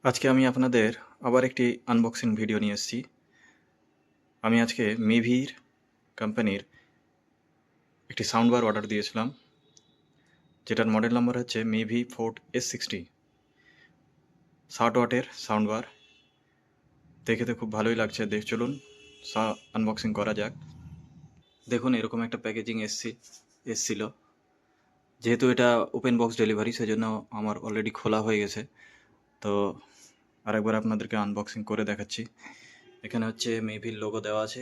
আজকে আমি আপনাদের আবার একটি আনবক্সিং ভিডিও নিয়ে এসেছি। আমি আজকে মিভির কোম্পানির একটি সাউন্ড বার অর্ডার দিয়েছিলাম, যেটার মডেল নাম্বার হচ্ছে মিভি ফোর্ট S60। 60 ওয়াটের সাউন্ড বার, দেখে তো খুব ভালোই লাগছে। চলুন আনবক্সিং করা যাক। দেখুন, এরকম একটা প্যাকেজিং এসছিল। যেহেতু এটা ওপেন বক্স ডেলিভারি, সেজন্য আমার অলরেডি খোলা হয়ে গেছে। তো আরেকবার আপনাদেরকে আনবক্সিং করে দেখাচ্ছি। এখানে হচ্ছে মিভির লোগো দেওয়া আছে।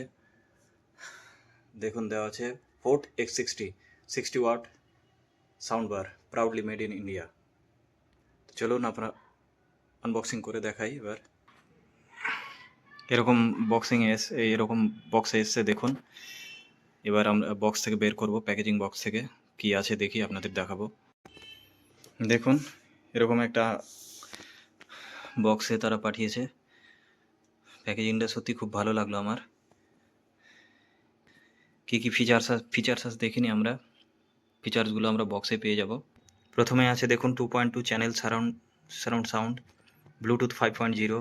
দেখুন, দেওয়া আছে Fort X60 60 watt sound bar, proudly made in India. চলুন আপনার আনবক্সিং করে দেখাই এবার। এরকম এরকম বক্সে এসছে দেখুন। এবার আমরা বক্স থেকে বের করব, প্যাকেজিং বক্স থেকে কি আছে দেখি, আপনাদের দেখাবো। দেখুন, এরকম একটা বক্সে তারা পাঠিয়েছে। প্যাকেজিংটা সত্যি খুব ভালো লাগলো আমার। কি কি ফিচার্স আছে দেখিনি আমরা। ফিচার্সগুলো আমরা বক্সে পেয়ে যাব। প্রথমে আছে দেখুন 2.2 channel surround sound, Bluetooth 5.0,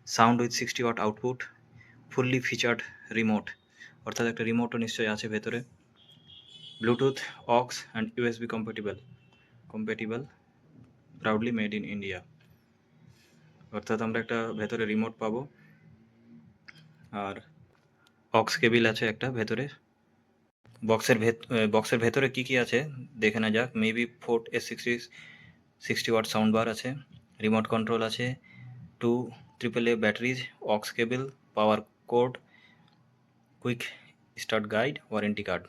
sound with 60 watt output, fully featured remote, অর্থাৎ একটা রিমোটও নিশ্চয়ই আছে ভেতরে। Bluetooth, aux and USB compatible, proudly made in India. অর্থাৎ আমরা একটা ভেতরে রিমোট পাবো, আর অক্স কেবিল আছে একটা ভেতরে। বক্সের ভেতরে কি কি আছে দেখে না যাক। Maybe Fort S60 60 watt sound bar আছে, রিমোট কন্ট্রোল আছে, 2 AAA batteries, aux cable, power cord, quick start guide, warranty card.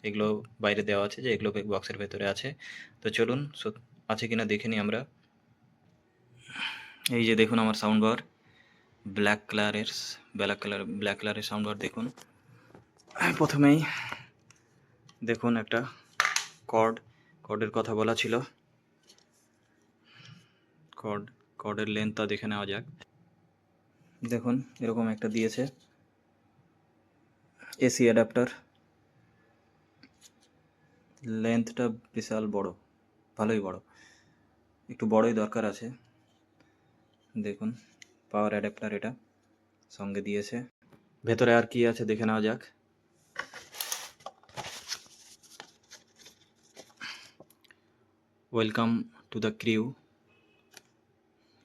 এগুলো বাইরে দেওয়া আছে, যে এগুলো বক্সের ভেতরে আছে। তো চলুন আছে কিনা দেখে নিই আমরা। এই যে দেখুন আমার সাউন্ড বার, ব্ল্যাক কালারের সাউন্ড বার। দেখুন, প্রথমেই দেখুন একটা কর্ডের কথা বলা ছিল। কর্ডের লেন্থটা দেখে নেওয়া যাক। দেখুন, এরকম একটা দিয়েছে এসি অ্যাডাপ্টার। লেন্থটা বিশাল বড়, ভালোই বড়, একটু বড়ই দরকার আছে। দেখুন, পাওয়ার অ্যাডাপ্টার এটা সঙ্গে দিয়েছে। ভেতরে আর কি আছে দেখে নেওয়া যাক। ওয়েলকাম টু দ্য ক্রিউ,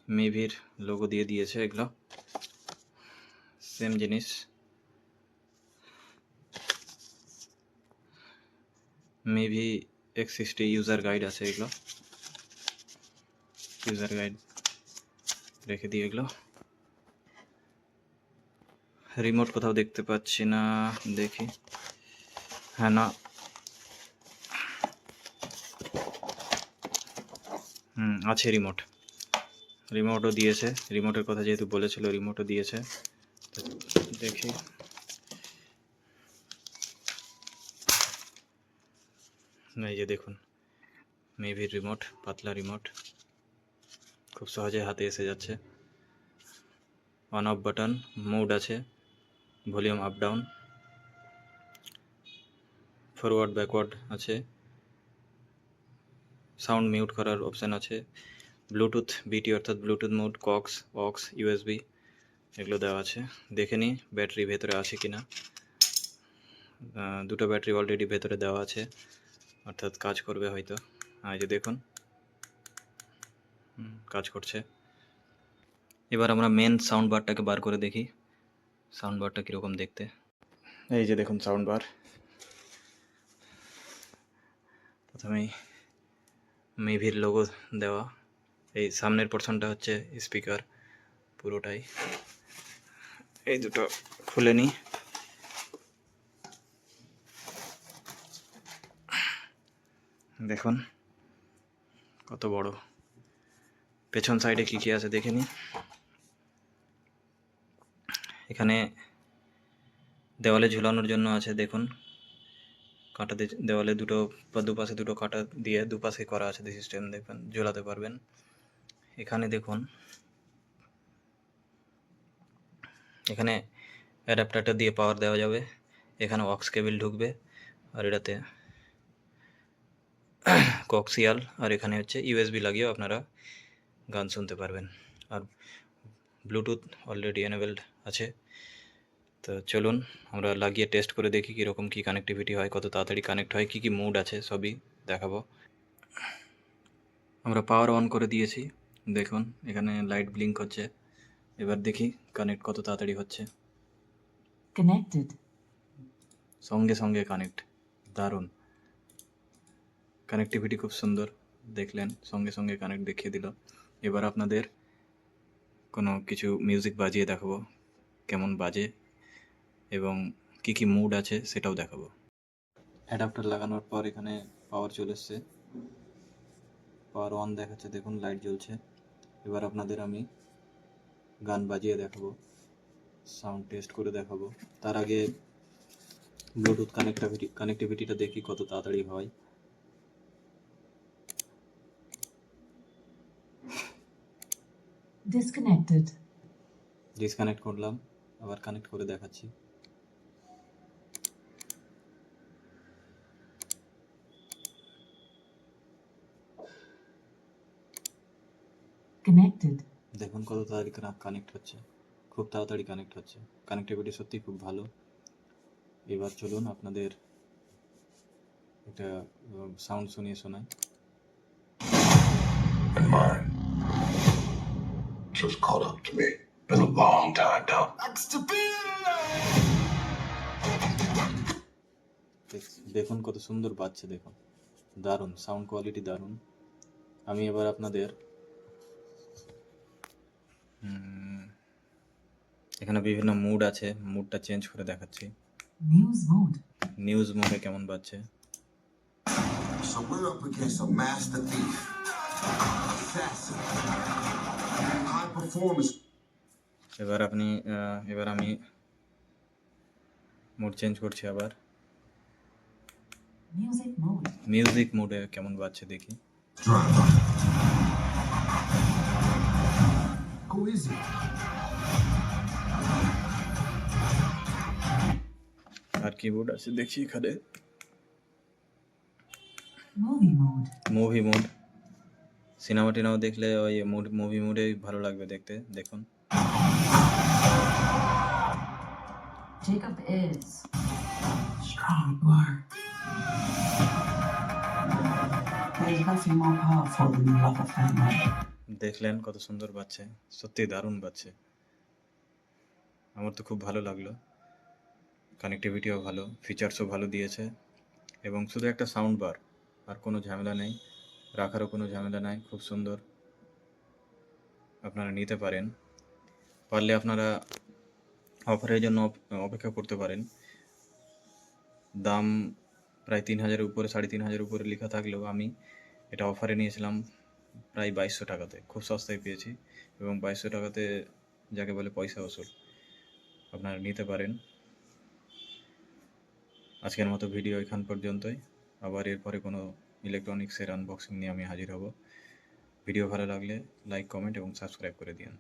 মিভির লোগো দিয়ে দিয়েছে। এগুলো সেম জিনিস। মিভি X60 ইউজার গাইড আছে, এগুলো ইউজার গাইড রেখে দিয়ে এগুলো। রিমোট কোথাও দেখতে পাচ্ছি না, দেখি। হ্যাঁ, না, আছে রিমোটও দিয়েছে। রিমোটের কথা যেহেতু বলেছিল, রিমোটও দিয়েছে। দেখি, এই যে দেখুন মিভির রিমোট, পাতলা রিমোট, খুব সহজে হাতে এসে যাচ্ছে। অন অফ বাটন, মোড আছে, volume up down, forward backward আছে, সাউন্ড মিউট করার অপশান আছে, ব্লুটুথ বিটি অর্থাৎ ব্লুটুথ মোড, অক্স, USB এগুলো দেওয়া আছে। দেখে নিই ব্যাটারি ভেতরে আছে কিনা। দুটো ব্যাটারি অলরেডি ভেতরে দেওয়া আছে, অর্থাৎ কাজ করবে হয়তো। এই যে দেখুন, কাজ করছে। এবার আমরা মেন সাউন্ড বারটাকে বার করে দেখি, সাউন্ড বারটা কীরকম দেখতে। এই যে দেখুন সাউন্ড বার। প্রথমেই মিভির লোগো দেওয়া। এই সামনের পোর্শনটা হচ্ছে স্পিকার পুরোটাই। এই দুটো খুলে নিই। দেখুন কত বড়। পেছন সাইডে কী কী আছে দেখে নিই। এখানে দেওয়ালে ঝুলানোর জন্য আছে, দেখুন কাঁটা দিয়ে দেওয়ালে দুপাশে দুটো কাঁটা দিয়ে দুপাশে করা আছে সিস্টেম, দেখবেন ঝোলাতে পারবেন। এখানে দেখুন, এখানে অ্যাডাপ্টারটা দিয়ে পাওয়ার দেওয়া যাবে। এখানে অক্স কেবল ঢুকবে, আর এটাতে কোক্সিয়াল, আর এখানে হচ্ছে USB লাগিয়েও আপনারা গান শুনতে পারবেন। আর ব্লুটুথ অলরেডি এনেবেলড আছে। তো চলুন আমরা লাগিয়ে টেস্ট করে দেখি কীরকম কী কানেক্টিভিটি হয়, কত তাড়াতাড়ি কানেক্ট হয়, কী কী মুড আছে সবই দেখাবো। আমরা পাওয়ার অন করে দিয়েছি, দেখুন এখানে লাইট ব্লিঙ্ক হচ্ছে। এবার দেখি কানেক্ট কত তাড়াতাড়ি হচ্ছে। Connected. সঙ্গে সঙ্গে কানেক্ট, দারুণ কানেক্টিভিটি, খুব সুন্দর। দেখলেন সঙ্গে সঙ্গে কানেক্ট দেখিয়ে দিল। এবার আপনাদের কোনো কিছু মিউজিক বাজিয়ে দেখাবো কেমন বাজে এবং কী কী মুড আছে সেটাও দেখাবো। অ্যাডাপ্টার লাগানোর পর এখানে পাওয়ার চলে এসছে, পাওয়ার অন দেখাচ্ছে, দেখুন লাইট জ্বলছে। এবার আপনাদের আমি গান বাজিয়ে দেখাবো, সাউন্ড টেস্ট করে দেখাবো। তার আগে ব্লুটুথ কানেক্টিভিটিটা দেখি কত তাড়াতাড়ি হয়। Disconnected. ডিসকানেক্ট করলাম, আবার কানেক্ট করে দেখাচ্ছি। Connected. দেখুন কত তাড়াতাড়ি কানেক্ট হচ্ছে, খুব তাড়াতাড়ি কানেক্ট হচ্ছে। কানেক্টিভিটি সত্যি খুব ভালো। এবার চলুন আপনাদের একটা সাউন্ড শুনিয়ে শোনাই। And mine just caught up to me. Been a long time, dog. দেখুন কত সুন্দর বাজছে, দেখুন দারুণ সাউন্ড কোয়ালিটি, দারুণ। আমি এবার আপনাদের এখানে বিভিন্ন মুড আছে, মুডটা চেঞ্জ করে দেখাচ্ছি। News mode. নিউজ মোডে কেমন বাজছে। So we're up against a master thief, assassin, high performance. এবার আমি মুড চেঞ্জ করছি আবার। Music mode. মিউজিক মোডে কেমন বাজছে দেখি। Driver. Who is it? আর কি মুড আছে দেখি এখানে। Movie mode. Movie mode, cinema টিনেমা দেখলে ওই মুভি মুডে ভালো লাগবে দেখতে। দেখুন Jacob is strong word. There's nothing more powerful than the love of family. দেখলেন কত সুন্দর বাজছে, সত্যি দারুণ বাজছে। আমার তো খুব ভালো লাগলো, কানেক্টিভিটিও ভালো, ফিচার্সও ভালো দিয়েছে এবং শুধু একটা সাউন্ড বার, আর কোনো ঝামেলা নেই, রাখারও কোনো ঝামেলা নাই। খুব সুন্দর, আপনারা নিতে পারেন। পারলে আপনারা অফারের জন্য অপেক্ষা করতে পারেন। দাম প্রায় 3000-এর উপরে, 3500-এর উপরে লেখা থাকলেও আমি এটা অফারে নিয়েছিলাম প্রায় 2200 টাকাতে। খুব সস্তায় পেয়েছি এবং 2200 টাকাতে যাকে বলে পয়সা ওসুল। আপনারা নিতে পারেন। আজকের মতো ভিডিও এখান পর্যন্তই। আবার এরপরে কোনো ইলেকট্রনিক্সের আনবক্সিং নিয়ে আমি হাজির হব। ভিডিও ভালো লাগলে লাইক, কমেন্ট এবং সাবস্ক্রাইব করে দিন।